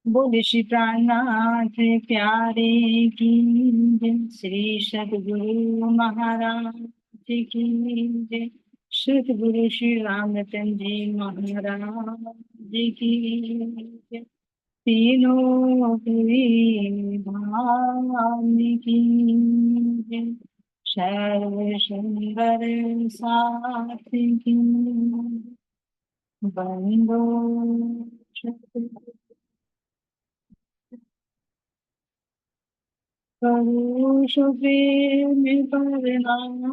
बोले श्री प्राणनाथ प्यारे की जय। श्री सतगुरु महाराज की जय। सतगुरु श्री रामचंद्र जी महाराज की जय। तीनों हुई धाम की जय। सर्व सुंदर साथ की बंदो करुष प्रेम परिणाम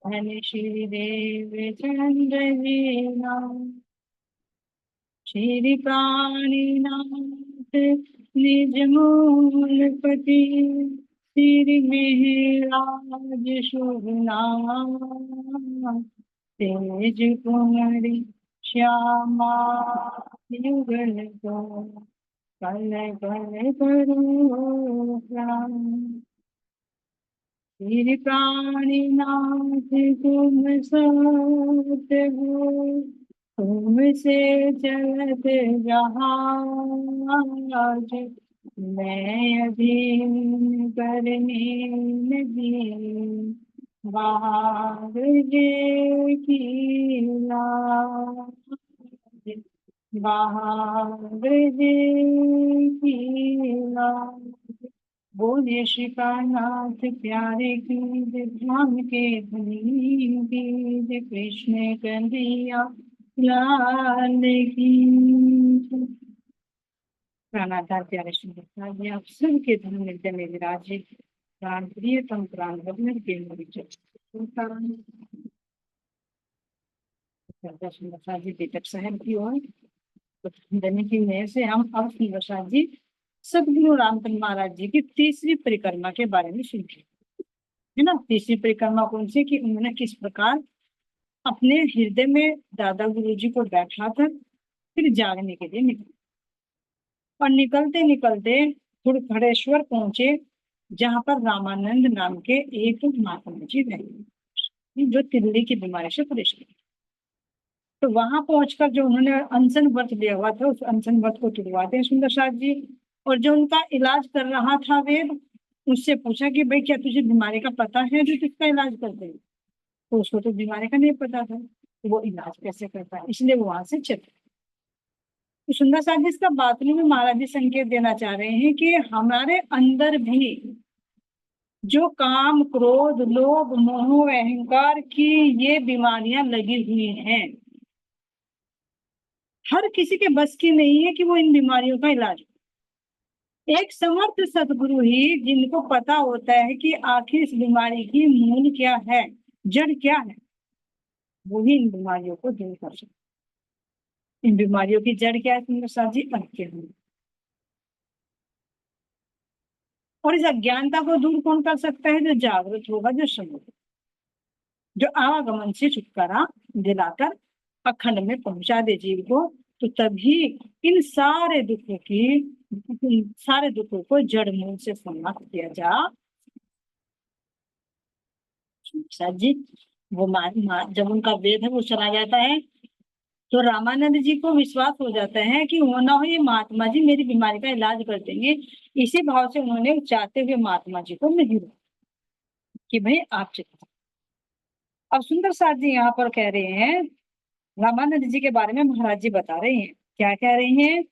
धन श्री देव चंद्र जी नाम। श्री प्राणीनाथ निज मूलपति। श्री मेहराज शुभ नाम। तेज कुमरी श्यामा युगल को। कल कल करो प्रणाम। श्री प्राणीनाथ तुम सतगुरु। तुमसे चलत जहाज। मैं अधीन करने लगी। बाहर जे की लाज। बाहर जे की लाज। बोले श्री कान्नाथ प्यारे की जय। धाम के धनी की जय। कृष्ण कन्हैया लाल की जय। प्राणाधार प्यारे श्री प्रसाद जी, आप सबके धर्म नित्य में विराजे। प्राण प्रियतम प्राण वल्लभ के प्रसाद जी बेटक साहब की ओर धन्य की मेहर से हम अब प्रसाद जी सदगुरु रामचंद्र महाराज जी की तीसरी परिक्रमा के बारे में सुनते है ना। तीसरी परिक्रमा कौन सी कि उन्होंने किस प्रकार अपने हृदय में दादा गुरु जी को बैठा कर फिर जागने के लिए निकले और निकलते निकलते धुड़खड़ेश्वर पहुंचे, जहां पर रामानंद नाम के एक महात्मा जी रहते जो तिल्ली की बीमारी से परेशान। तो वहां पहुंचकर जो उन्होंने अनशन व्रत लिया हुआ था उस अनशन व्रत को तुड़वाते हैं सुंदर साथ जी। और जो उनका इलाज कर रहा था वेद, उससे पूछा कि भाई क्या तुझे बीमारी का पता है जो किसका इलाज करते हैं। तो उसको तो बीमारी का नहीं पता था, तो वो इलाज कैसे करता है, इसलिए वो वहां से चले। तो सुंदर साथ जी इसका बातनी में महाराज जी संकेत देना चाह रहे हैं कि हमारे अंदर भी जो काम क्रोध लोभ मोह अहंकार की ये बीमारियां लगी हुई हैं, हर किसी के बस की नहीं है कि वो इन बीमारियों का इलाज। एक समर्थ सदगुरु ही जिनको पता होता है कि आखिर इस बीमारी की मूल क्या है, जड़ क्या है, वो ही इन बीमारियों को दूर कर सकते। इन बीमारियों की जड़ क्या है सुंदर साथ जी? अज्ञान। और इस अज्ञानता को दूर कौन कर सकता है? जो जागृत होगा, जो समझ, जो आवागमन से छुटकारा दिलाकर अखंड में पहुंचा दे जीव को। तो तभी इन सारे दुखों को जड़ मूल से समाप्त किया जा सकता जी। वो जब उनका वेद है वो चला जाता है तो रामानंद जी को विश्वास हो जाता है कि हो ना हो ये महात्मा जी मेरी बीमारी का इलाज कर देंगे। इसी भाव से उन्होंने चाहते हुए महात्मा जी को नहीं रोका कि भाई आप चलिए। अब सुंदर साथ जी यहाँ पर कह रहे हैं, रामानंद जी के बारे में महाराज जी बता रहे हैं, क्या कह रहे हैं?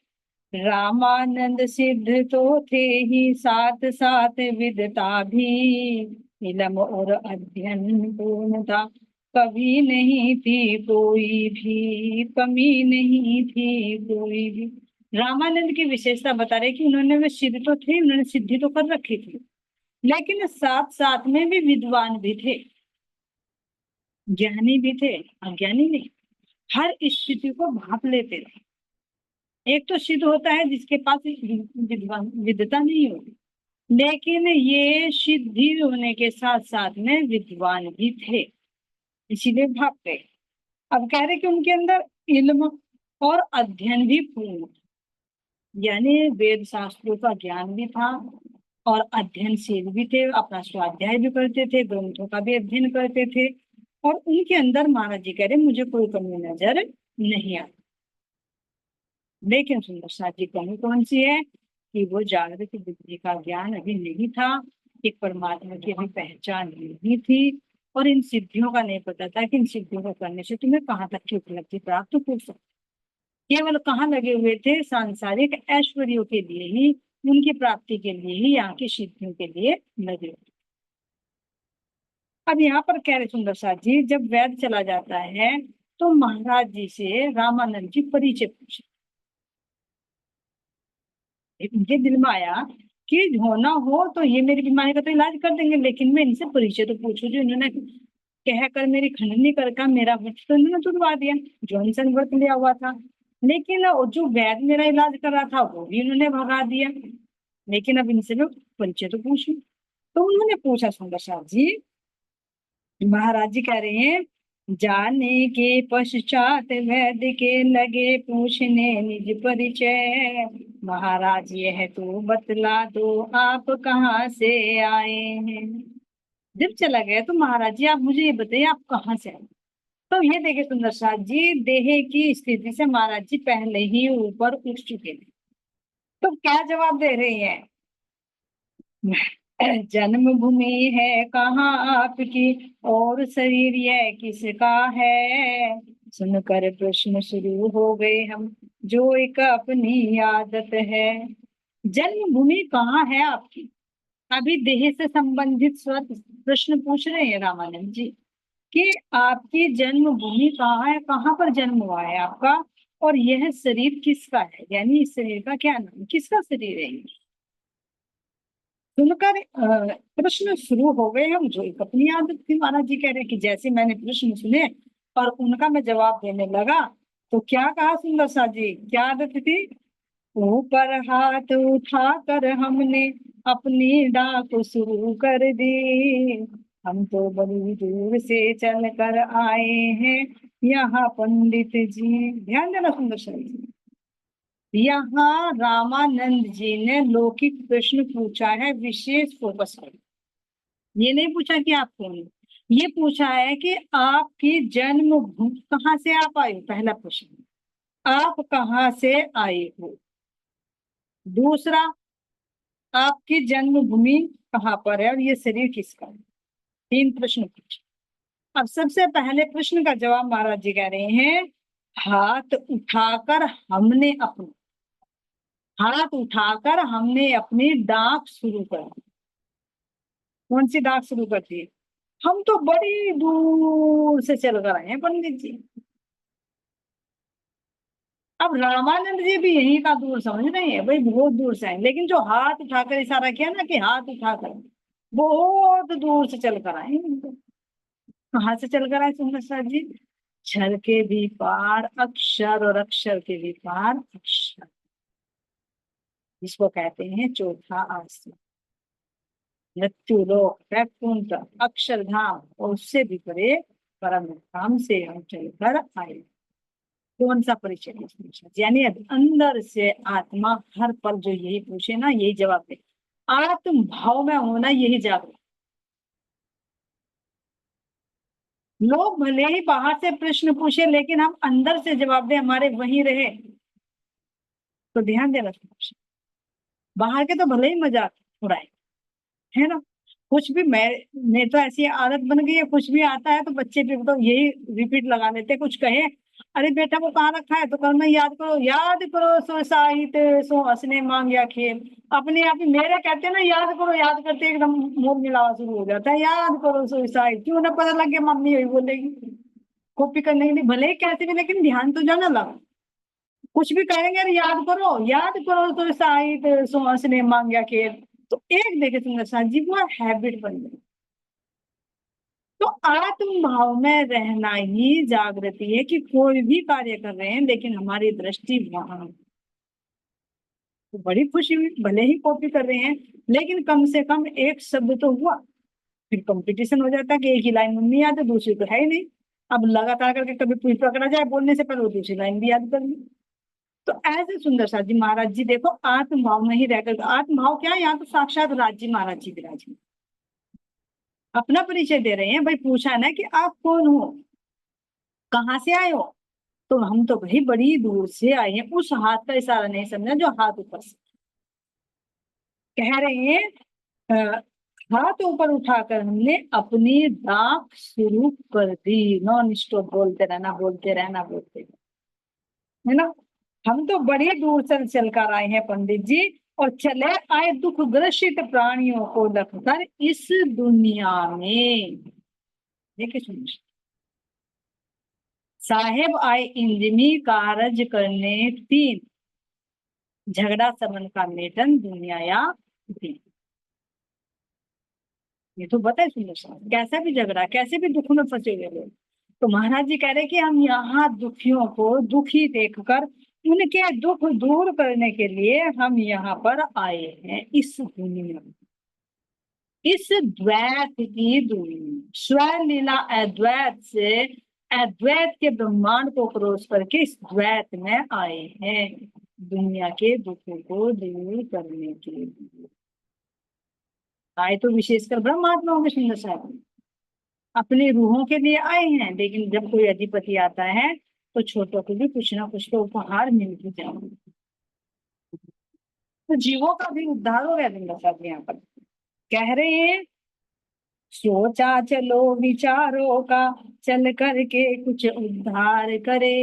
रामानंद सिद्ध तो थे ही साथ साथ विदता भी। इलम और अध्ययन पूर्ण था, कभी नहीं थी कोई भी कमी, नहीं थी कोई भी। रामानंद की विशेषता बता रहे कि उन्होंने वे सिद्ध तो थे, उन्होंने सिद्धि तो कर रखी थी, लेकिन साथ साथ में भी विद्वान भी थे, ज्ञानी भी थे, अज्ञानी नहीं। हर स्थिति को भाप लेते थे। एक तो सिद्ध होता है जिसके पास विद्वता नहीं होती, लेकिन ये सिद्धि होने के साथ साथ में विद्वान भी थे, इसीलिए भाग गए। अब कह रहे कि उनके अंदर इल्म और अध्ययन भी पूर्ण, यानी वेद शास्त्रों का ज्ञान भी था और अध्ययनशील भी थे, अपना स्वाध्याय भी करते थे, ग्रंथों का भी अध्ययन करते थे। और उनके अंदर महाराज जी कह रहे मुझे कोई कमी नजर नहीं आती। लेकिन सुंदर साथ जी कमी कौन सी है कि वो जागृत बुद्धि का ज्ञान अभी नहीं था, एक परमात्मा की अभी पहचान नहीं थी, और इन सिद्धियों का नहीं पता था कि इन सिद्धियों को करने से तुम्हें कहाँ तक की उपलब्धि प्राप्त हो सकती। केवल कहाँ लगे हुए थे, सांसारिक ऐश्वर्यों के लिए ही, उनकी प्राप्ति के लिए ही, यहाँ की सिद्धियों के लिए लगे हुए। अब यहाँ पर कह रहे सुंदर साथ जी, जब वैद चला जाता है तो महाराज जी से रामानंद जी परिचय पूछे। उनके दिल में आया कि होना हो तो ये मेरी बीमारी का तो इलाज कर देंगे, लेकिन मैं इनसे परिचय तो पूछूं जो इन्होंने कहकर मेरी खंडनी कर मेरा व्रत तो इन्होंने तुड़वा दिया, जो इंसान व्रत लिया हुआ था। लेकिन जो वैद्य मेरा इलाज कर रहा था वो भी इन्होंने भगा दिया, लेकिन अब इनसे मैं परिचय तो पूछूं। तो उन्होंने पूछा सुंदर साथ जी, महाराज जी कह रहे हैं, जाने के पश्चात वैद्य के लगे पूछने निज परिचय, महाराज यह तो बतला दो आप कहाँ से आए हैं। जब चला गया तो महाराज जी आप मुझे ये बताइए आप कहाँ से आए। तो ये देखिए सुंदर साथ जी, देह की स्थिति से महाराज जी पहले ही ऊपर उठ चुके थे। तो क्या जवाब दे रहे हैं, जन्मभूमि है कहाँ आपकी और शरीर यह किसका है, सुनकर प्रश्न शुरू हो गए हम जो एक अपनी आदत है। जन्मभूमि कहाँ है आपकी, अभी देह से संबंधित प्रश्न पूछ रहे हैं रामानंद जी कि आपकी जन्मभूमि कहाँ है, कहाँ पर जन्म हुआ है आपका, और यह शरीर किसका है, यानी इस शरीर का क्या नाम, किसका शरीर है। सुनकर प्रश्न शुरू हो गए हम जो एक अपनी आदत थी। महाराज जी कह रहे हैं कि जैसे मैंने प्रश्न सुने और उनका मैं जवाब देने लगा तो क्या कहा सुंदर सा जी, क्या आदत थी, ऊपर हाथ उठा कर हमने अपनी डाक शुरू कर दी, हम तो बड़ी दूर से चल कर आए हैं यहाँ पंडित जी। ध्यान देना सुंदर सा जी, यहाँ रामानंद जी ने लौकिक प्रश्न पूछा है विशेष फोकस पर। ये नहीं पूछा कि आप कौन हो, ये पूछा है कि आपकी जन्मभूमि कहाँ से आप आए हो, पहला प्रश्न, आप कहाँ से आए हो। दूसरा, आपकी जन्मभूमि कहाँ पर है और ये शरीर किसका है। तीन प्रश्न पूछे। अब सबसे पहले प्रश्न का जवाब महाराज जी कह रहे हैं, हाथ उठाकर हमने अपना, हाथ उठाकर हमने अपनी डाक शुरू कर दी। कौन सी डाक शुरू कर दी, हम तो बड़ी दूर से चल कर आए हैं पंडित जी। अब रामानंद जी भी यही का दूर समझ रहे हैं, भाई बहुत दूर से आए, लेकिन जो हाथ उठाकर इशारा किया ना कि हाथ उठाकर, बहुत दूर से चल कर आए हैं। कहाँ से चल कर आए सुंदर साथ जी, क्षर के भी पार अक्षर और अक्षर के भी पार अक्षर, जिसको कहते हैं चौथा आश्रम, मृत्युलोक, वैकुंठ, अक्षरधाम, और उससे भी परे परम धाम से हम चलकर आए। कौन सा परिचय पूछा, यानी अंदर से आत्मा हर पल जो यही पूछे ना यही जवाब दे, आत्म भाव में होना यही जागरूक। लोग भले ही बाहर से प्रश्न पूछे लेकिन हम अंदर से जवाब दे, हमारे वहीं रहे तो ध्यान देना। बाहर के तो भले ही मजाक उड़ाए, है ना, कुछ भी मैं तो ऐसी आदत बन गई है, कुछ भी आता है तो बच्चे भी तो यही रिपीट लगा लेते, कुछ कहे अरे बेटा वो कहाँ रखा है तो कल में याद करो सो साहित्य सो हंसने मांग या खेल, अपने आप ही मेरे कहते हैं ना याद करो, याद करते एकदम मोर मिलावा शुरू हो जाता है, याद करो सो साहित्य, क्यों ना पता लग गया मम्मी यही बोलेगी, कॉपी करने के लिए भले ही कैसे भी, लेकिन ध्यान तो जाना लगा। कुछ भी कहेंगे अरे याद करो तो साहित्य सो हंसने मांग या खेल, तो एक देखे तुमने साथ जी वो हैबिट बन गई। तो आत्म भाव में रहना ही जागृति है कि कोई भी कार्य कर रहे हैं लेकिन हमारी दृष्टि वहां, तो बड़ी खुशी हुई, भले ही कॉपी कर रहे हैं लेकिन कम से कम एक शब्द तो हुआ। फिर कंपटीशन हो जाता है कि एक ही लाइन में नहीं आती, दूसरी तो है ही नहीं, अब लगातार करके कभी कोई पकड़ा जाए बोलने से पहले वो दूसरी लाइन भी याद कर ली। तो ऐसे सुंदर साथ जी महाराज जी देखो आत्म भाव में ही रहकर, आत्म भाव क्या है, यहाँ तो साक्षात राज जी महाराज जी विराज। अपना परिचय दे रहे हैं। भाई पूछा ना कि आप कौन हो, कहाँ से आए हो, तो हम तो भाई बड़ी दूर से आए हैं। उस हाथ का इशारा नहीं समझा जो हाथ ऊपर से कह रहे हैं। अ, हाथ ऊपर उठाकर हमने अपनी डाक शुरू कर दी। नॉन स्टॉप बोलते रहना, बोलते रहना, बोलते रहना, है ना। हम तो बड़ी दूर से चल कर आए हैं पंडित जी, और चले आए दुख ग्रसित प्राणियों को रखकर इस दुनिया में। देखिए सुनिए, साहेब आए इंजमी कारज करने तीन, झगड़ा समन का मेटन दुनिया या दीन। ये तो बताए सुंदर साहब, कैसा भी झगड़ा, कैसे भी दुख में फंसे हुए लोग। तो महाराज जी कह रहे कि हम यहाँ दुखियों को दुखी देखकर उनके दुख दूर करने के लिए हम यहाँ पर आए हैं, इस दुनिया में, इस द्वैत की दुनिया, स्वलीला अद्वैत से अद्वैत के ब्रह्मांड को क्रॉस करके इस द्वैत में आए हैं, दुनिया के दुखों को दूर करने के लिए आए। तो विशेषकर ब्रह्मात्माओं के सुंदर साहब अपनी रूहों के लिए आए हैं, लेकिन जब कोई अधिपति आता है तो छोटों को भी कुछ ना कुछ तो उपहार मिल ही जाएंगे। तो जीवों का भी उद्धार हो गया सुंदर साहब यहाँ पर कह रहे हैं। सोचा चलो विचारों का चल करके कुछ उद्धार करे।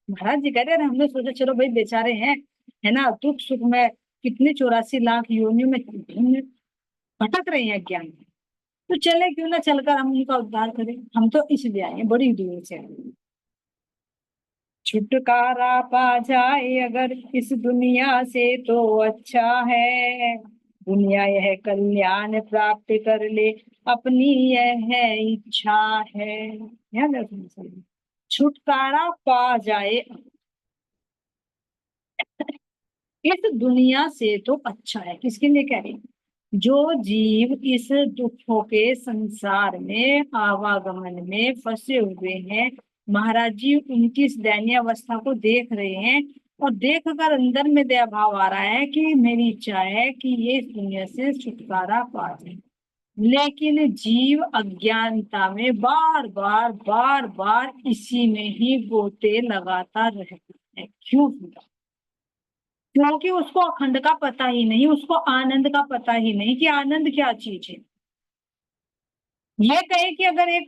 महाराज जी कह रहे हैं हमने सोचा चलो भाई बेचारे हैं, है ना, दुख सुख में कितने 84 लाख योनियों में भटक रहे हैं ज्ञान, तो चले क्यों ना चलकर हम उनका उद्धार करें। हम तो इसलिए आए हैं, बड़ी दूर से आए हैं। छुटकारा पा जाए अगर इस दुनिया से तो अच्छा है, दुनिया यह कल्याण प्राप्त कर ले अपनी यह है इच्छा है। ध्यान रखना चाहिए, छुटकारा पा जाए इस दुनिया से तो अच्छा है। किसके लिए कह रही, जो जीव इस दुखों के संसार में आवागमन में फंसे हुए हैं, महाराज जी उनकी इस दयनीय अवस्था को देख रहे हैं, और देख कर अंदर में दया भाव आ रहा है कि मेरी इच्छा है कि ये इस दुनिया से छुटकारा पा जाए। लेकिन जीव अज्ञानता में बार बार बार बार इसी में ही गोते लगाता रहता है। क्यों? क्योंकि उसको अखंड का पता ही नहीं, उसको आनंद का पता ही नहीं कि आनंद क्या चीज है। ये कहे कि अगर एक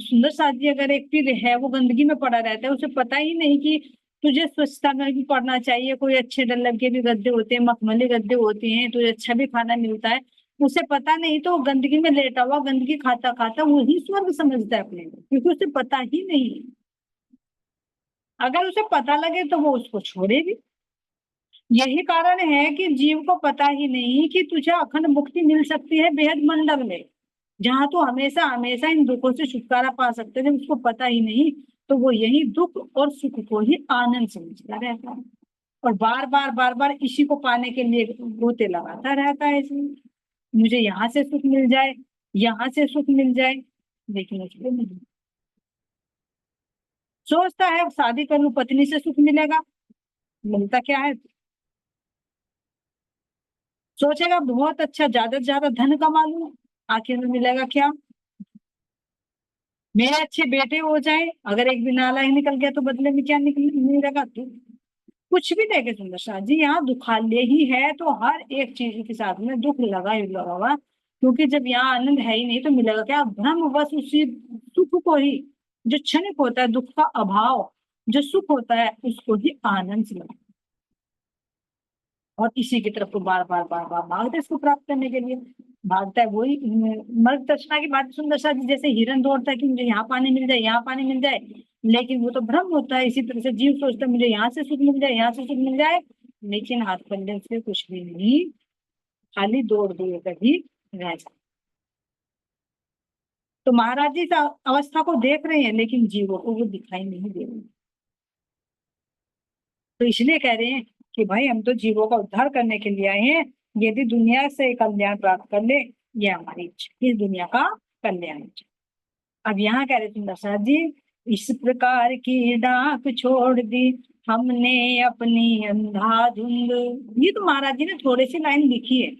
सुंदर साथी अगर एक पीर है वो गंदगी में पड़ा रहता है, उसे पता ही नहीं कि तुझे स्वच्छता में भी पड़ना चाहिए, कोई अच्छे डल्लब के भी गद्दे होते हैं, मखमली गद्दे होते हैं, तुझे अच्छा भी खाना मिलता है, उसे पता नहीं तो वो गंदगी में लेटा हुआ गंदगी खाता खाता वही स्वर्ग समझता है अपने को, क्योंकि उसे पता ही नहीं। अगर उसे पता लगे तो वो उसको छोड़े भी। यही कारण है कि जीव को पता ही नहीं कि तुझे अखंड मुक्ति मिल सकती है बेहद मंडल में, जहां तो हमेशा हमेशा इन दुखों से छुटकारा पा सकते थे, उसको पता ही नहीं। तो वो यही दुख और सुख को ही आनंद समझता रहता है, और बार बार बार बार इसी को पाने के लिए गोते लगाता रहता है इसमें। मुझे यहाँ से सुख मिल जाए, यहाँ से सुख मिल जाए, लेकिन उसको नहीं। सोचता है शादी कर लूं पत्नी से सुख मिलेगा, मिलता क्या है। सोचेगा बहुत अच्छा ज्यादा से ज्यादा धन कमा लूं, आखिर में मिलेगा क्या। मेरे अच्छे बेटे हो जाए, अगर एक दिन नालायक निकल गया तो बदले में क्या निकल मिलेगा। तो कुछ भी देखे सुंदर शाह जी, यहाँ दुखालय ही है, तो हर एक चीज के साथ में दुख लगा ही लगा हुआ, क्योंकि जब यहाँ आनंद है ही नहीं तो मिलेगा क्या। भ्रम बस उसी सुख को ही, जो क्षणिक होता है दुख का अभाव, जो सुख होता है उसको ही आनंद से लगता है, और इसी की तरफ को बार बार बार बार भागते इसको प्राप्त करने के लिए। भागता है वही मर्ग तृष्णा की बात सुंदर सा जी, जैसे हिरन दौड़ता है कि मुझे यहाँ पानी मिल जाए, यहाँ पानी मिल जाए, लेकिन वो तो भ्रम होता है। इसी तरह से जीव सोचता है मुझे यहाँ से सुख मिल जाए, यहाँ से सुख मिल जाए, लेकिन हाथ पल्ले से कुछ भी नहीं, खाली दौड़ दौड़ कर ही रह जाए। तो महाराज जी इस अवस्था को देख रहे हैं, लेकिन जीवों को वो दिखाई नहीं दे रहे। तो इसलिए कह रहे हैं कि भाई हम तो जीवों का उद्धार करने के लिए आए हैं, यदि दुनिया से कल्याण प्राप्त कर ले, ये हमारी इच्छा, इस दुनिया का कल्याण इच्छा। अब यहाँ कह रहे थे दशरथ जी, इस प्रकार की डाक छोड़ दी हमने अपनी अंधाधुंध। ये तो महाराज जी ने थोड़ी सी लाइन लिखी है,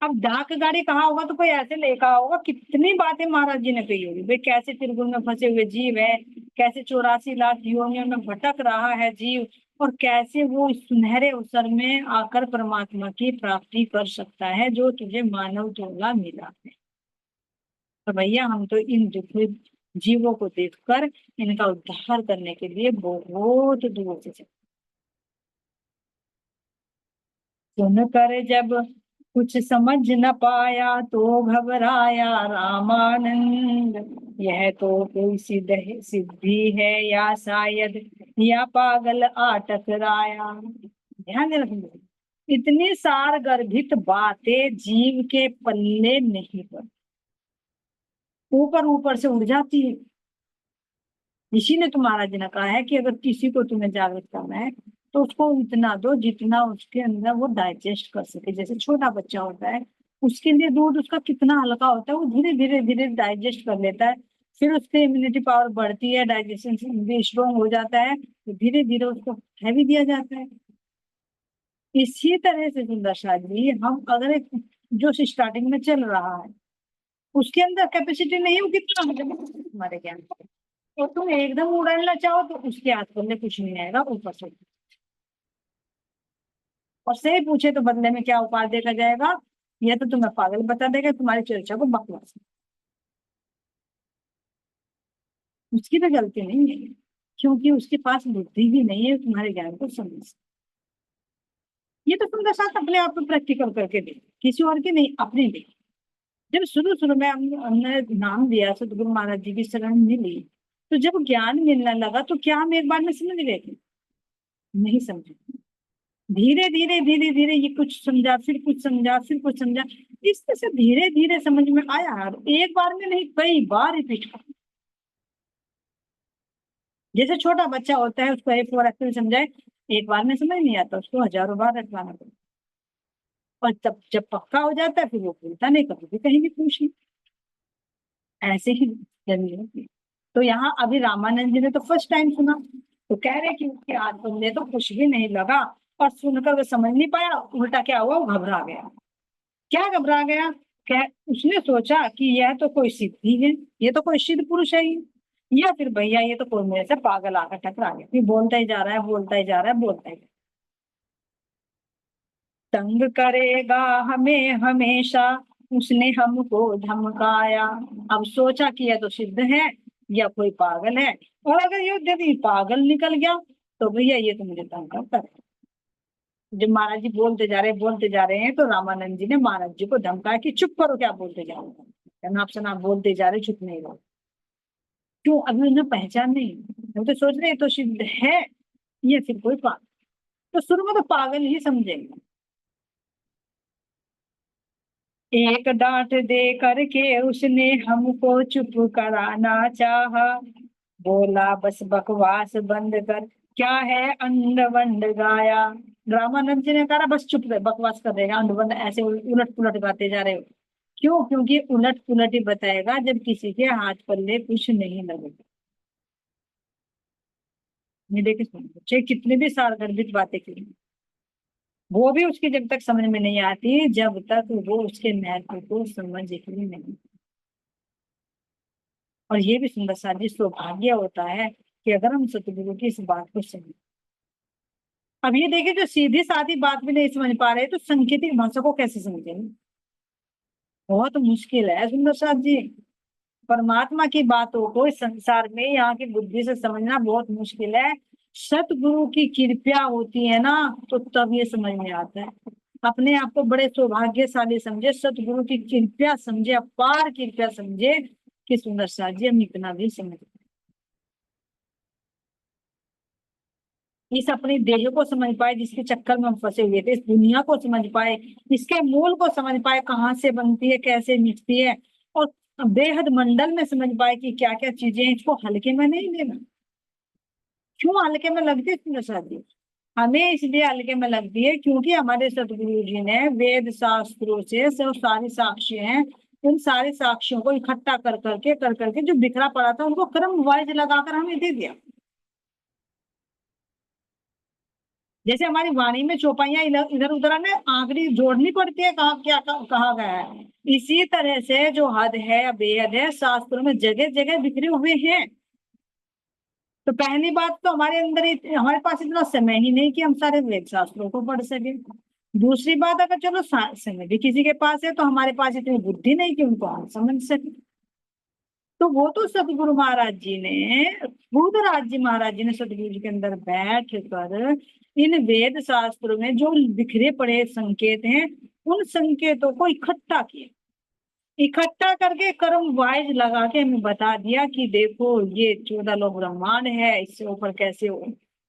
अब डाक गाड़ी कहाँ होगा तो कोई ऐसे लेखा होगा, कितनी बातें महाराज जी ने कही होगी भाई, कैसे त्रिगुण में फंसे हुए जीव है, कैसे 84 लाख योनियों में भटक रहा है जीव, और कैसे वो इस सुनहरे अवसर में आकर परमात्मा की प्राप्ति कर सकता है जो तुझे मानव चोला मिला है। तो भैया हम तो इन दुखी जीवों को देखकर इनका उद्धार करने के लिए बहुत दूर से चले। सुन कर जब कुछ समझ न पाया तो घबराया रामानंद, यह तो कोई सिद्धि है या शायद या पागल आ टकराया। ध्यान रखना, इतनी सार गर्भित बातें जीव के पल्ले नहीं पड़ती, ऊपर ऊपर से उड़ जाती है। इसी ने तुम्हारा जी ने कहा है कि अगर किसी को तुम्हें जागृत करना है तो उसको इतना दो जितना उसके अंदर वो डाइजेस्ट कर सके। जैसे छोटा बच्चा होता है, उसके लिए दूध उसका कितना हल्का होता है, वो धीरे धीरे धीरे डाइजेस्ट कर लेता है, फिर उसकी इम्यूनिटी पावर बढ़ती है, डाइजेशन भी स्ट्रोंग हो जाता है, तो धीरे धीरे उसको हैवी दिया जाता है। इसी तरह से सुंदर शाह जी, हम अगर एक जो स्टार्टिंग में चल रहा है उसके अंदर कैपेसिटी नहीं हो, कितना हमारे ज्ञान, तो तुम एकदम उड़ाना चाहो तो उसके हाथ पल्ले कुछ नहीं आएगा ऊपर से। और सही पूछे तो बदले में क्या उपहार देखा जाएगा, या तो तुम्हें पागल बता देगा, तुम्हारी चर्चा को बकवास। उसकी तो गलती नहीं है, क्योंकि उसके पास बुद्धि भी नहीं है तुम्हारे ज्ञान को समझ। ये तो तुम साथ अपने आप को प्रैक्टिकल करके दे, किसी और की नहीं, अपने दे। जब शुरू शुरू में हमने नाम दिया सतगुरु महाराज जी की शरण मिली, तो जब ज्ञान मिलने लगा तो क्या हम एक बार में समझ गए थे? नहीं समझे। धीरे धीरे धीरे धीरे ये कुछ समझा, फिर कुछ समझा, फिर कुछ समझा, इस तरह से धीरे धीरे समझ में आया। एक बार में नहीं, कई बार रिपीट कर। जैसे छोटा बच्चा होता है, उसको A4 एप्पल समझाए, एक बार में समझ नहीं आता, उसको हजारों बार रटवाना पड़ता है। और तब जब पक्का हो जाता है फिर वो भूलता नहीं, कभी भी कहीं भी पूछ नहीं। ऐसे ही जर्नी होती है। तो यहाँ अभी रामानंद जी ने तो फर्स्ट टाइम सुना, तो कह रहे कि उसके हाथ बंदे तो कुछ भी नहीं लगा, और सुनकर वो समझ नहीं पाया, उल्टा क्या हुआ, वो घबरा गया। क्या घबरा गया? क्या उसने सोचा कि यह तो कोई सिद्धि है, ये तो कोई सिद्ध पुरुष है, या फिर भैया ये तो कोई मेरे से पागल आकर टकरा गया, फिर बोलता ही जा रहा है, बोलता ही जा रहा है, बोलता ही। तंग करेगा हमें हमेशा उसने हमको धमकाया। अब सोचा कि यह तो सिद्ध है या कोई पागल है, और अगर ये यदि पागल निकल गया तो भैया ये तो मुझे तंग करता है। जब महाराज जी बोलते जा रहे हैं तो रामानंद जी ने महाराज जी को धमकाया कि चुप करो, क्या बोलते जा रहे हो, आप सना बोलते जा रहे, चुप नहीं रहो। क्यों? अभी उन्हें पहचान नहीं, हम तो सोच रहे हैं तो सिद्ध है या फिर कोई पागल। तो शुरू में तो पागल ही समझेंगे। एक डांट दे करके उसने हमको चुप कराना चाहा, बोला बस बकवास बंद कर, क्या है अंड वंड गाया। रामानंद जी ने कहा बस चुप रहे, बकवास कर देगा, अंड वंड ऐसे उलट पुलट गाते जा रहे हो। क्यों? क्योंकि उलट पुलट ही बताएगा जब किसी के हाथ पल्ले कुछ नहीं लगेगा। ये देखिए चाहे कितने भी सारगर्भित बातें की, वो भी उसकी जब तक समझ में नहीं आती जब तक वो उसके महत्व को समझ ही नहीं। और ये भी सुंदर साजी सौभाग्य होता है कि अगर हम सतगुरु की इस बात को समझें। अब ये देखिए, जो सीधी सादी बात भी नहीं समझ पा रहे तो सांकेतिक भाषा को कैसे समझेंगे? बहुत मुश्किल है सुंदर साथ जी। परमात्मा की बातों को इस संसार में यहाँ की बुद्धि से समझना बहुत मुश्किल है। सतगुरु की कृपा होती है ना, तो तब ये समझ में आता है। अपने आप को बड़े सौभाग्यशाली समझे, सतगुरु की कृपा समझे, अपार कृपा समझे कि सुंदर साथ जी हम इतना भी समझ, इस अपनी देह को समझ पाए जिसके चक्कर में हम फंसे हुए थे, इस दुनिया को समझ पाए, इसके मूल को समझ पाए, कहाँ से बनती है, कैसे मिटती है, और बेहद मंडल में समझ पाए कि क्या क्या चीजें हैं। इसको हल्के में नहीं लेना। क्यों हल्के में लगती है सुंदर साथी? हमें इसलिए हल्के में लगती है क्योंकि हमारे सतगुरु जी ने वेद शास्त्रों से सब सारी साक्ष्य हैं, उन सारे साक्ष्यों को इकट्ठा कर करके जो बिखरा पड़ा था उनको क्रम वाइज लगाकर हमें दे दिया। जैसे हमारी वाणी में चौपाइयां इधर उधर में आखिरी जोड़नी पड़ती है, कहा क्या कहा गया है, इसी तरह से जो हद है या बेहद है शास्त्रों में जगह जगह बिखरे हुए हैं। तो पहली बात तो हमारे पास इतना समय ही नहीं कि हम सारे वेद शास्त्रों को पढ़ सके। दूसरी बात, अगर चलो समय भी किसी के पास है तो हमारे पास इतनी बुद्धि नहीं कि उनको हम समझ सके। तो वो तो सतगुरु महाराज जी ने, खुद राज जी महाराज जी ने सतगुरु जी के अंदर बैठ कर इन वेद शास्त्रों में जो बिखरे पड़े संकेत हैं, उन संकेतों को इकट्ठा किया, इकट्ठा करके कर्म वाइज लगा के हमें बता दिया कि देखो ये 14 लोक ब्रह्मांड है, इससे ऊपर कैसे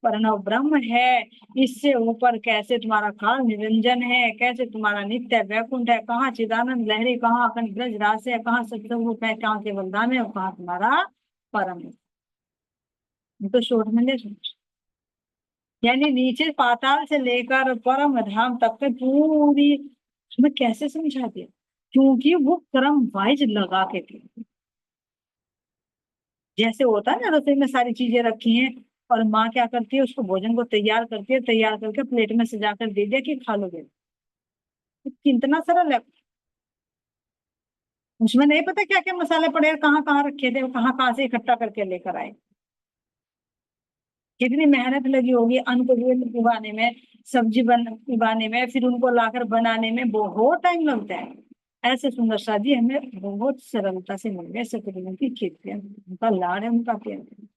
परनव ब्रह्म है, इससे ऊपर कैसे तुम्हारा काल निरंजन है, कैसे तुम्हारा नित्य वैकुंठ है, कहाँ चिदानंद लहरी, कहाँ अखंड ब्रज रास है, कहाँ सत्संग रूप है, कहाँ केवल धाम है, और कहाँ तुम्हारा परम है। तो शोध में ले सुन, यानी नीचे पाताल से लेकर परम धाम तक के पूरी हमें कैसे समझा दिया, क्योंकि वो कर्म वाइज लगा के थे। जैसे होता है ना, रसोई में सारी चीजें रखी हैं और माँ क्या करती है, उसको भोजन को तैयार करती है, तैयार करके प्लेट में सजा कर दे दिया कि खा लोगे। तो कितना सरल है, उसमें नहीं पता क्या क्या मसाले पड़े और कहाँ कहाँ रखे थे, कहाँ कहाँ से इकट्ठा करके लेकर आए, कितनी मेहनत लगी होगी अन्न को उगाने में, उगाने में, फिर उनको लाकर बनाने में बहुत टाइम लगता है। ऐसे सुंदर शादी हमें बहुत सरलता से मिल गए सतगुरु की कृपा, उनका लाड़ है, उनका प्यार है,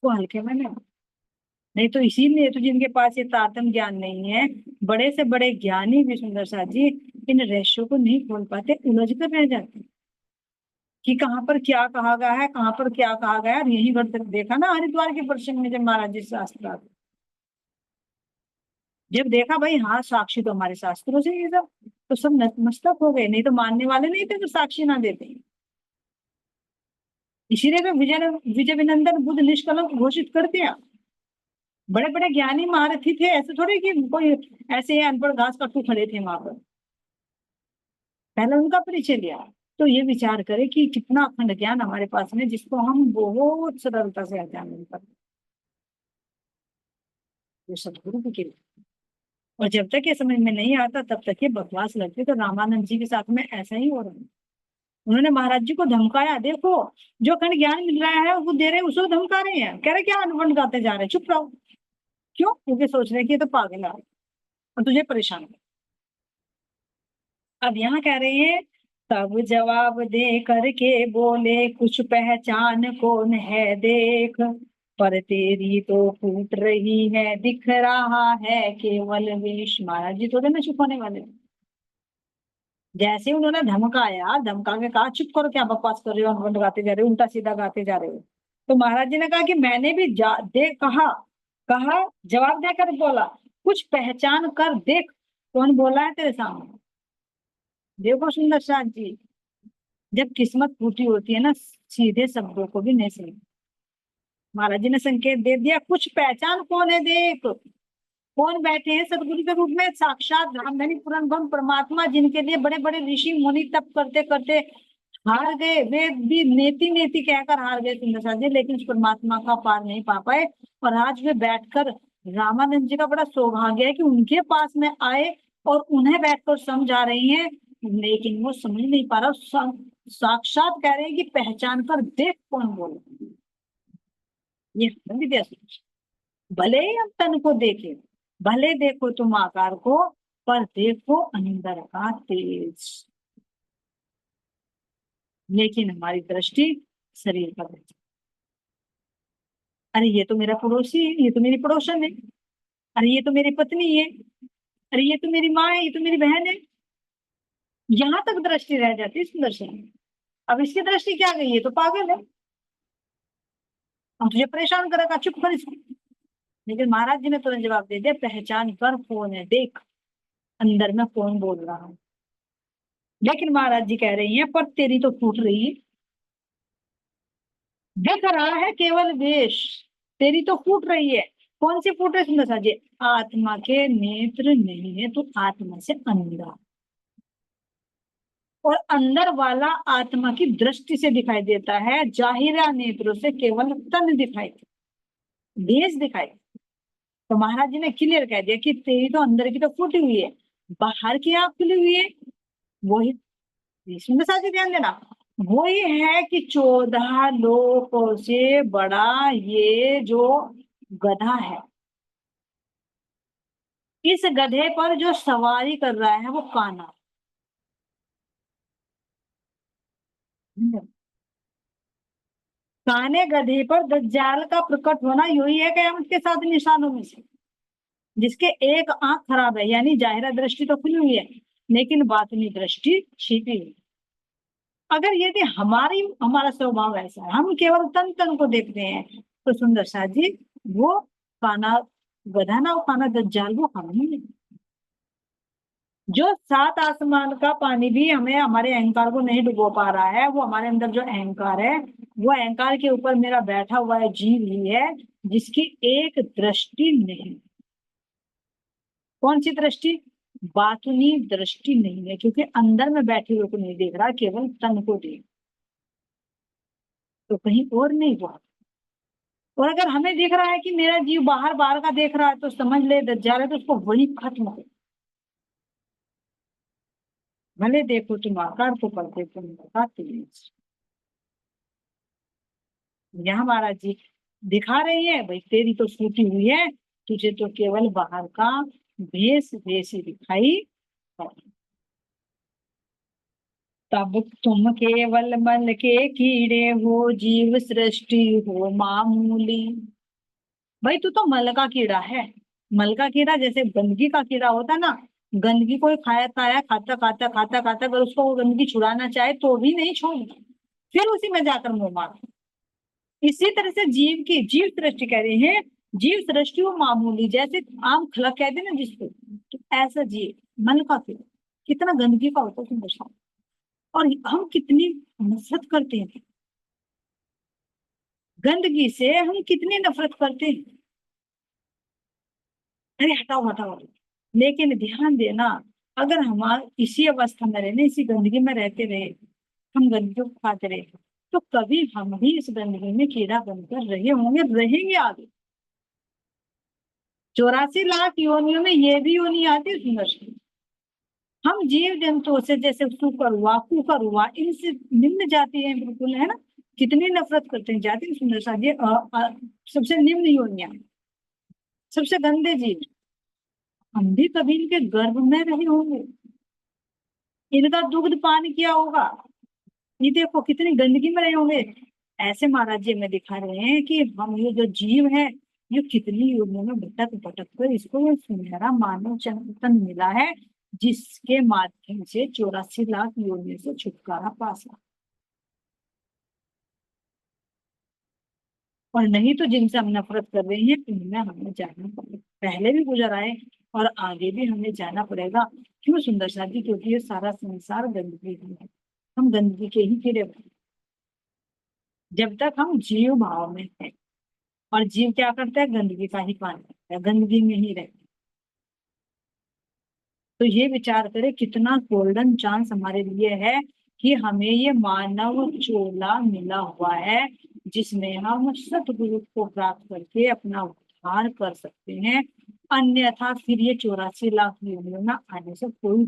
वो हल्के में नहीं। नहीं तो इसीलिए तो जिनके पास ये तारतम ज्ञान नहीं है, बड़े से बड़े ज्ञानी भी सुंदर साथ जी इन रहस्यों को नहीं खोल पाते, उलझ कर रह जाते हैं कि कहाँ पर क्या कहा गया है, कहाँ पर क्या कहा गया है। और यही घट देखा ना हरिद्वार के प्रसंग में, जब महाराज जी शास्त्र आते, जब देखा भाई हाँ साक्षी तो हमारे शास्त्रों से ये सब, तो सब नतमस्तक हो गए, नहीं तो मानने वाले नहीं थे तो साक्षी ना देते। इसीलिए तो विजय विनंदन बुद्ध निष्कलंक घोषित कर दिया। बड़े बड़े ज्ञानी महारथी थे, ऐसे थोड़े कि कोई ऐसे अनपढ़ घास कट्टू खड़े थे वहां पर, पहले उनका परिचय लिया। तो ये विचार करें कि कितना अखंड ज्ञान हमारे पास में, जिसको हम बहुत सरलता से अध्ययन नहीं करते, ये सदगुरु की कृपा। और जब तक ये समझ में नहीं आता तब तक ये बकवास लगती। तो रामानंद जी के साथ में ऐसा ही हो रहा है। उन्होंने महाराज जी को धमकाया, देखो जो अखंड ज्ञान मिल रहा है वो दे रहे, उसको धमका रहे हैं, कह रहे क्या अनबन गाते जा रहे हैं, चुप रहो। क्यों? क्योंकि सोच रहे कि ये तो पागल है और तुझे परेशान कर। अब यहाँ कह रहे हैं, तब जवाब दे करके बोले, कुछ पहचान कौन है देख, पर तेरी तो फूट रही है, दिख रहा है केवल वेश। महाराज जी थोड़े ना चुप होने वाले। जैसे उन्होंने धमकाया, धमका के कहा चुप करो, क्या बकवास कर रहे हो, अनबन गाते जा रहे हो, उल्टा सीधा गाते जा रहे हो। तो महाराज जी ने कहा कि मैंने भी दे कहा, कहा जवाब देकर बोला, कुछ पहचान कर देख, कौन बोला है तेरे सामने। देखो सुंदर साथ जी, जब किस्मत फूटी होती है ना, सीधे शब्दों को भी नहीं सुन। महाराज जी ने संकेत दे दिया, कुछ पहचान कौन है देख, कौन बैठे हैं सदगुरु के रूप में, साक्षात रामधनी पूर्ण ब्रह्म परमात्मा, जिनके लिए बड़े बड़े ऋषि मुनि तप करते करते हार गए, वे भी नेति नेति कहकर हार गए सुंदर साथ जी, लेकिन उस परमात्मा का पार नहीं पा पाए। और आज वे बैठकर, रामानंद जी का बड़ा सौभाग्य है कि उनके पास में आए और उन्हें बैठकर समझा रही हैं, लेकिन वो समझ नहीं पा रहा। साक्षात कह रहे हैं कि पहचान कर देख कौन बोले। ये विद्या सूची, भले ही हम तन को देखें, भले देखो तुम आकार को, पर देखो अंदर का तेज। लेकिन हमारी दृष्टि शरीर पर रहती है। अरे ये तो मेरा पड़ोसी है, ये तो मेरी पड़ोसन है, अरे ये तो मेरी पत्नी है, अरे ये तो मेरी माँ है, ये तो मेरी बहन है। यहाँ तक दृष्टि रह जाती है सुदर्शन में। अब इसकी दृष्टि क्या गई, ये तो पागल है, हम तुझे परेशान करेगा, चुप कर इसको। लेकिन महाराज जी ने तुरंत जवाब दे दिया, पहचान कर कौन है देख, अंदर में कौन बोल रहा है। लेकिन महाराज जी कह रही हैं, पर तेरी तो फूट रही है, दिख रहा है केवल वेश, तेरी तो फूट रही है। कौन सी फूट है सुंदर साजी, आत्मा के नेत्र नहीं है, तो आत्मा से अंधा, और अंदर वाला आत्मा की दृष्टि से दिखाई देता है, जाहिरा नेत्रों से केवल तन दिखाई, भेष दिखाई। तो महाराज जी ने क्लियर कह दिया कि तेरी तो अंदर की तो फूटी हुई है, बाहर की आंख खुली हुई है। वही, इसमें साथ ध्यान देना, वही है कि 14 लोकों से बड़ा ये जो गधा है, इस गधे पर जो सवारी कर रहा है वो कान्हा है। काने गधे पर दज्जाल का प्रकट होना यही है कयामत के 7 निशानों में से। जिसके एक आंख खराब है, यानी जाहिरा दृष्टि तो खुली हुई है लेकिन बातनी दृष्टि छिपी हुई। अगर यदि हमारा स्वभाव ऐसा है, हम केवल तन तन को देखते हैं, तो सुंदर साथ जी वो काना गधा ना, वो काना दज्जाल वो हम ही है। जो 7 आसमान का पानी भी हमें हमारे अहंकार को नहीं डुबो पा रहा है, वो हमारे अंदर जो अहंकार है, वो अहंकार के ऊपर मेरा बैठा हुआ है जीव ही है, जिसकी एक दृष्टि नहीं। कौन सी दृष्टि? बातुनी दृष्टि नहीं है, क्योंकि अंदर में बैठे हुए को नहीं देख रहा, केवल तन को देख, तो कहीं और नहीं हुआ। और अगर हमें दिख रहा है कि मेरा जीव बाहर बाहर का देख रहा है, तो समझ ले दज्जाल है, तो उसको वही खत्म कर। भले देखो तुम आकार को, करते तुम बताते नहीं। यहाँ महाराज जी दिखा रही है, भाई तेरी तो फूटी हुई है, तुझे तो केवल बाहर का भेष भेष ही दिखाई पड़े। तब तुम केवल मल के कीड़े हो, जीव सृष्टि हो मामूली। भाई तू तो मल का कीड़ा है। मल का कीड़ा जैसे गंदगी का कीड़ा होता है ना, गंदगी कोई खाता है, खाता खाता खाता खाता, अगर उसको वो गंदगी छुड़ाना चाहे तो भी नहीं छोड़ता, फिर उसी में जाकर मुंह मारता। इसी तरह से जीव की जीव सृष्टि कह रहे हैं, जीव सृष्टि वो मामूली, जैसे आम खलक कहते हैं ना जिसको, तो ऐसा जीव मन का कीड़ा कितना गंदगी का होता है तुम बताओ। और हम कितनी नफरत करते हैं गंदगी से, हम कितनी नफरत करते हैं, अरे हटाओ हटाओ। लेकिन ध्यान देना, अगर हम इसी अवस्था में रहे, इसी गंदगी में रहते रहे, हम गंदगी को खाते रहे, तो कभी हम भी इस गंदगी में कीड़ा बनकर रहे होंगे, रहेंगे आगे। 84 लाख योनियों में ये भी योनि आती है सुंदर सी। हम जीव जंतुओं से, जैसे सुकर हुआ कुकर हुआ, इनसे निम्न जाति है बिल्कुल, है ना। कितनी नफरत करते हैं जाति सुंदर सा, ये सबसे निम्न योनिया, सबसे गंदे जीव। हम भी कभी इनके गर्भ में रहे होंगे, इनका दुग्ध पान किया होगा, ये देखो कितनी गंदगी में रहे होंगे। ऐसे महाराज जी में दिखा रहे हैं कि हम ये जो जीव है, ये कितनी योनियों में भटक भटक कर इसको ये सुनहरा मानव तन मिला है, जिसके माध्यम से 84 लाख योनियों से छुटकारा पा सका। और नहीं तो जिनसे हम नफरत कर रहे हैं, उनमें हमें जाना पड़ेगा, पहले भी गुजर आए और आगे भी हमें जाना पड़ेगा। क्यों सुंदर साथी? क्योंकि ये सारा संसार गंदगी है, हम गंदगी के ही कीड़े बने जब तक हम जीव भाव में हैं। और जीव क्या करता है? गंदगी का ही पान करता है, गंदगी में ही रहता है। तो ये विचार करें कितना गोल्डन चांस हमारे लिए है कि हमें ये मानव चोला मिला हुआ है, जिसमें हम सतगुरु को प्राप्त करके अपना उद्धार कर सकते हैं। अन्यथा फिर ये 84 लाख योनियों में आने से कोई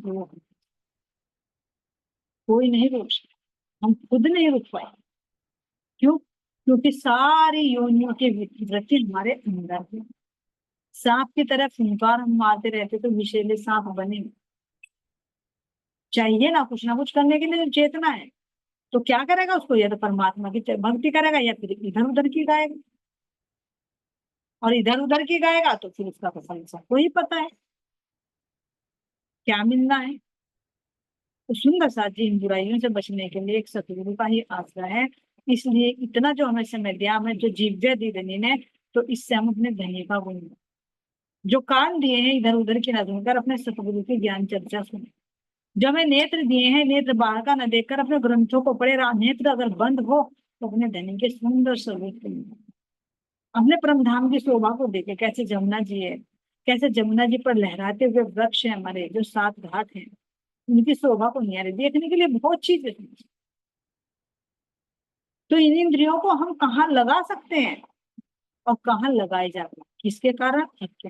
नहीं रोक सकता, हम खुद नहीं रुक पाए। क्यों? क्योंकि सारी योनियों के वृत्ति हमारे अंदर है। सांप की तरह फुंकार हम मारते रहते तो विषैले सांप बने। चाहिए ना कुछ करने के लिए जो चेतना है, तो क्या करेगा? उसको या तो परमात्मा की भक्ति करेगा, या फिर इधर उधर की गाएगा। और इधर उधर की गाएगा तो फिर उसका तो फल सबको ही पता है क्या मिलना है। तो सुंदर साथ जी इन बुराइयों से बचने के लिए एक सतगुरु का ही आसरा है। इसलिए इतना जो हमें समय दिया, हमें जो जीव्य दी धनी ने, तो इससे हम अपने धनी का गुण, जो कान दिए हैं इधर उधर की न सुनकर अपने सतगुरु की ज्ञान चर्चा सुने, जो हमें नेत्र दिए हैं नेत्र बाहर का न देखकर अपने ग्रंथों को पढ़े, नेत्र अगर बंद हो तो अपने धनी के सुंदर स्वरूप को, अपने परम धाम की शोभा को देखे, कैसे जमुना जी है, कैसे जमुना जी पर लहराते हुए वृक्ष है हमारे, जो 7 घाट हैं, उनकी शोभा को निहारे, देखने के लिए बहुत चीजें। तो इन इंद्रियों को हम कहाँ लगा सकते हैं? और कहाँ लगाए जाते हैं, किसके कारण? आपके।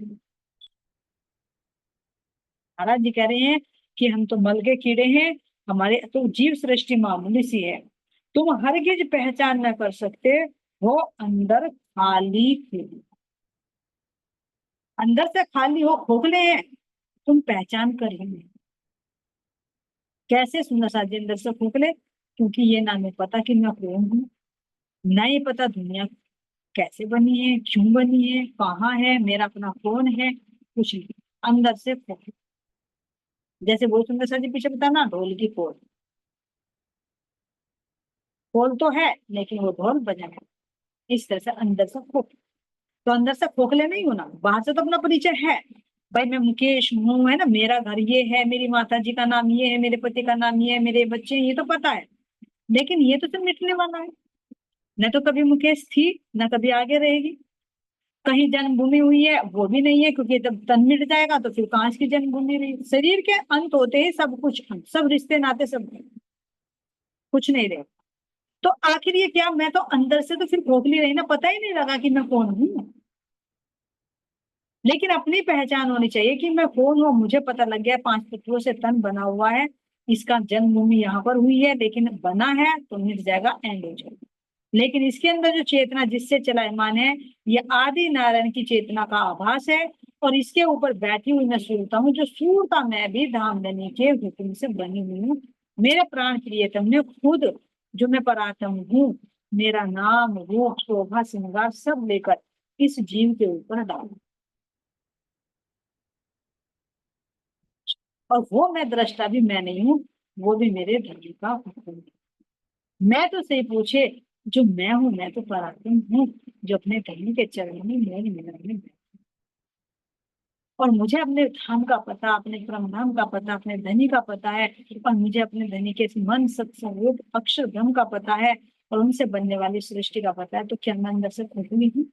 महाराज जी कह रहे हैं कि हम तो मल के कीड़े हैं, हमारे तो जीव सृष्टि मामूली सी है, तुम हरगिज पहचान न कर सकते हो अंदर खाली थे। अंदर से खाली हो, खोखले हैं, तुम पहचान कर ही नहीं। कैसे सुंदर साथ जी अंदर से खोखले? क्योंकि ये ना मैं पता कि मैं कौन हूँ, ना ये पता दुनिया कैसे बनी है, क्यों बनी है, कहाँ है, मेरा अपना कौन है, कुछ नहीं। अंदर से खोखले। जैसे बहुत सुंदर साथ जी पीछे बताना, ढोल की पोल, पोल तो है लेकिन वो ढोल बजा है। इस तरह से अंदर से खोखले। तो अंदर से खोखले नहीं होना, बाहर से तो अपना परिचय है, भाई मैं मुकेश हूँ, है ना, मेरा घर ये है, मेरी माता जी का नाम ये है, मेरे पति का नाम ये है, मेरे बच्चे हैं, ये तो पता है। लेकिन ये तो सब मिटने वाला है। न तो कभी मुकेश थी, न कभी आगे रहेगी। कहीं जन्मभूमि हुई है वो भी नहीं है, क्योंकि जब तन मिट जाएगा तो फिर कहाँ की जन्मभूमि रही। शरीर के अंत होते ही सब कुछ अंत, सब रिश्ते नाते सब, कुछ नहीं रहे। तो आखिर ये क्या, मैं तो अंदर से तो फिर खोखली रही ना, पता ही नहीं लगा कि मैं कौन हूँ। लेकिन अपनी पहचान होनी चाहिए कि मैं कौन हूँ। मुझे पता लग गया 5 तत्वों से तन बना हुआ है, इसका जन्मभूमि यहाँ पर हुई है, लेकिन बना है तो मिट जाएगा, एंड हो जाएगा। लेकिन इसके अंदर जो चेतना जिससे चलायमान है, ये आदि नारायण की चेतना का आभास है। और इसके ऊपर बैठी हुई मैं सूरता हूँ, जो सूरता मैं भी धामधनी के हुक्म से बनी हुई हूँ। मेरे प्राण प्रियतम ने खुद, जो मैं परात्म हूँ, मेरा नाम रूप शोभा श्रृंगार सब लेकर इस जीव के ऊपर डाला। और वो मैं दृष्टा भी मैं नहीं हूँ, वो भी मेरे धनी का हुक्म है। मैं तो सही पूछे, जो मैं हूँ मैं तो पराक्रम हूँ, जो अपने धनी के चरणों में मेरे मिलन में। और मुझे अपने धाम का पता, अपने परम धाम का पता, अपने धनी का पता है। और मुझे अपने धनी के मन सत्संग रूप अक्षर ब्रह्म का पता है, और उनसे बनने वाली सृष्टि का पता है। तो क्या मैं अंदर से खोखली हूँ?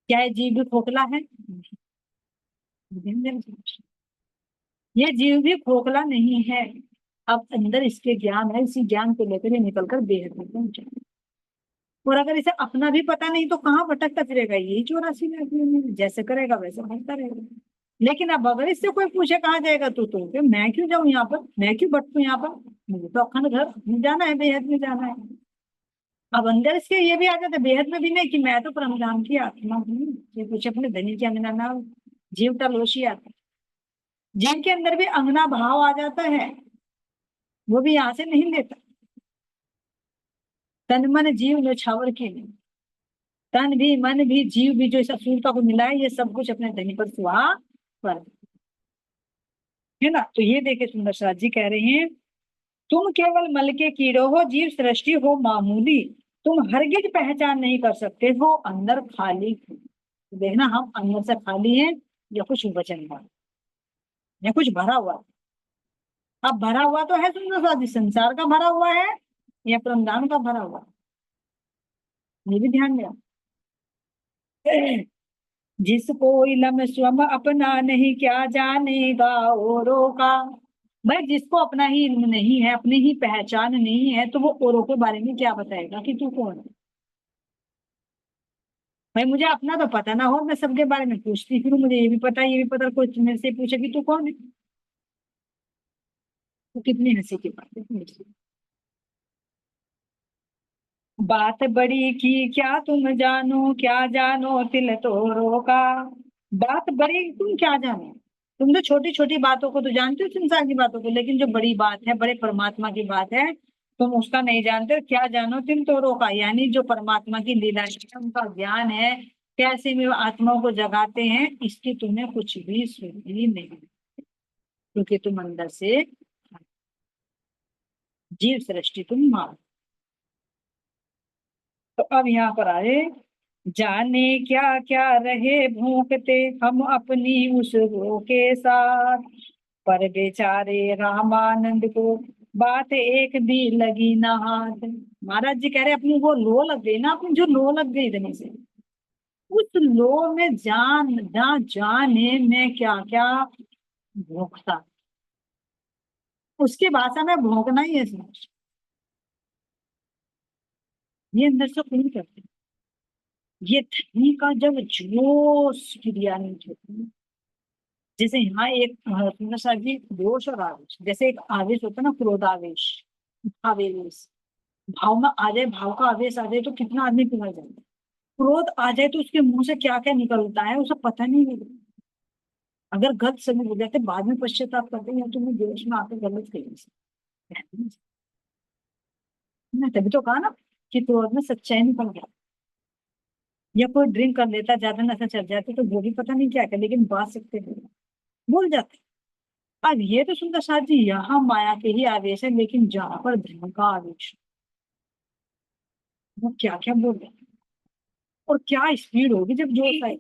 क्या ये जीव भी खोखला है? ये जीव भी खोखला नहीं है। अब अंदर इसके ज्ञान है, इसी ज्ञान को लेकर ये निकलकर बेहद में पहुंचे। और अगर इसे अपना भी पता नहीं तो कहाँ भटकता फिरेगा, यही 84 में जैसे करेगा वैसे भटकता रहेगा। लेकिन अब अगर इससे कोई पूछे कहाँ जाएगा तो कि मैं क्यों जाऊं यहाँ पर, मैं क्यों भटकूं यहाँ पर, मुझे तो अखंड घर में जाना है, बेहद में जाना है। अब अंदर इसके ये भी आ जाता है बेहद में भी नहीं, कि मैं तो परमधाम की आत्मा हूँ। ये कुछ अपने धनी के अंगना ना, जीव तलोशी आता है। जीव के अंदर भी अंगना भाव आ जाता है, वो भी यहाँ से नहीं लेता। तन मन जीव न्यौछावर के नहीं, तन भी मन भी जीव भी जो इस असूरता को मिला है, ये सब कुछ अपने धनी पर सुहा पर, है ना। तो ये देखे सुंदर साथ जी कह रहे हैं, तुम केवल मल के कीड़ो हो, जीव सृष्टि हो मामूली, तुम हरगिज पहचान नहीं कर सकते हो अंदर खाली। तो देखना हम अंदर से खाली हैं, या कुछ वचन हुआ, या कुछ भरा हुआ है। अब भरा हुआ तो है सुंदर साथ जी, संसार का भरा हुआ है या परमधाम का भरा हुआ है, ये भी ध्यान देना। जिसको इलम स्वम अपना नहीं, क्या जानेगा औरों का। भाई जिसको अपना ही इल्म नहीं है, अपनी ही पहचान नहीं है, तो वो औरों के बारे में क्या बताएगा कि तू कौन है। भाई मुझे अपना तो पता ना हो, मैं सबके बारे में पूछती फिर, मुझे ये भी पता ये भी पता, कोई मेरे से पूछे कि तू कौन है, तो कितनी हंसी की बात है। बात बड़ी की क्या तुम जानो, क्या जानो तिल तोड़ों का। बात बड़ी, तुम क्या जानो। तुम तो छोटी छोटी बातों को तो जानते हो, संसार की बातों को, लेकिन जो बड़ी बात है, बड़े परमात्मा की बात है, तुम उसका नहीं जानते। क्या जानो तिल तोड़ों का, यानी जो परमात्मा की लीला है, उनका ज्ञान है, कैसे में वो आत्माओं को जगाते हैं, इसकी तुम्हें कुछ भी सुधी नहीं, क्योंकि तुम अंदर से जीव सृष्टि तुम मान। तो अब यहाँ पर आए, जाने क्या क्या रहे भोंकते हम अपनी उस रो के साथ, पर बेचारे रामानंद को बात एक भी लगी ना हाथ। महाराज जी कह रहे अपनी वो लो लग गई ना, अपनी जो लो लग गई इतनी से, उस लो में जान ना जाने में क्या क्या भोंकता, उसकी भाषा में भोंकना ही है समझ। ये अंदर से कौन करते हैं? ये धनी का जब जोश क्रियान्वित होती है, जैसे यहाँ एक सुंदर सा जी दोष और आवेश, जैसे एक आवेश होता है ना, क्रोधावेश, आवेश, भाव में आ जाए, भाव का आवेश आ जाए तो कितना आदमी पिघल जाए। क्रोध आ जाए तो उसके मुंह से क्या क्या निकलता है उसे पता नहीं लगता। अगर गलत समय हो जाते बाद में पश्चाताप करते हैं, तुमने जोश में आकर गलत कही, मैं तभी तो कहा ना कि क्रोध में सच्चाई निकल गया। या कोई ड्रिंक कर लेता, ज्यादा नशा चढ़ जाते तो वो भी पता नहीं क्या कर, लेकिन बात सकते हैं, भूल जाते। अब ये तो सुंदर साथ जी यहाँ माया के ही आवेश है, लेकिन जहां पर धर्म का आवेश, वो क्या क्या बोल रहे हैं और क्या स्पीड होगी जब जोश आए,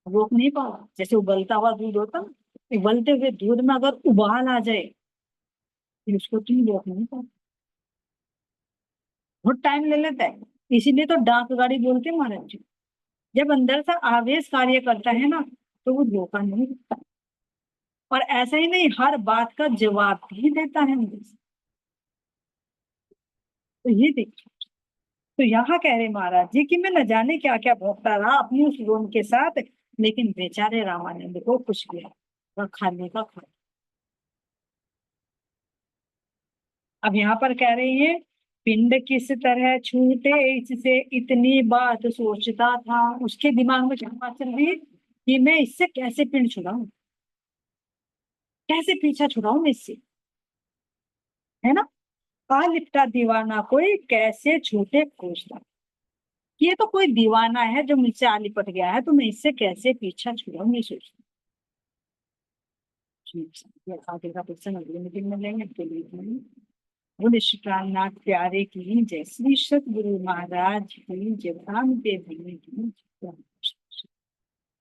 रोक नहीं पाओ। जैसे उबलता हुआ दूध होता ना, उबलते हुए दूध में अगर उबाल आ जाए फिर उसको तुम रोक नहीं पाओ, बहुत टाइम ले लेता है। इसीलिए तो डाक गाड़ी बोलते हैं महाराज जी। जब अंदर से आवेश कार्य करता है ना तो वो रोका नहीं सकता। और ऐसा ही नहीं, हर बात का जवाब भी देता है अंदर से। तो ये देखिए, तो यहाँ कह रहे महाराज जी कि मैं न जाने क्या क्या भोगता रहा अपनी उस लोन के साथ, लेकिन बेचारे रामानंद को कुछ भी वह खाने का खा। अब यहाँ पर कह रही है, पिंड किस तरह छूटे इससे इतनी बात सोचता था। उसके दिमाग में क्या बात चल रही है कि मैं इससे कैसे पिंड छुड़ाऊं, कैसे पीछा छुड़ाऊं मैं इससे, है ना। आ लिपटा दीवाना कोई कैसे छूटे खोजता। ये तो कोई दीवाना है जो मुझसे आ लिपट गया है, तो मैं इससे कैसे पीछा छुड़ाऊं ये सोचती हूँ। आगे का क्वेश्चन अगली मीटिंग में लेंगे के लिए। बोले श्री प्राणनाथ प्यारे की जय, श्री सतगुरु महाराज की जय, राम देव की जय।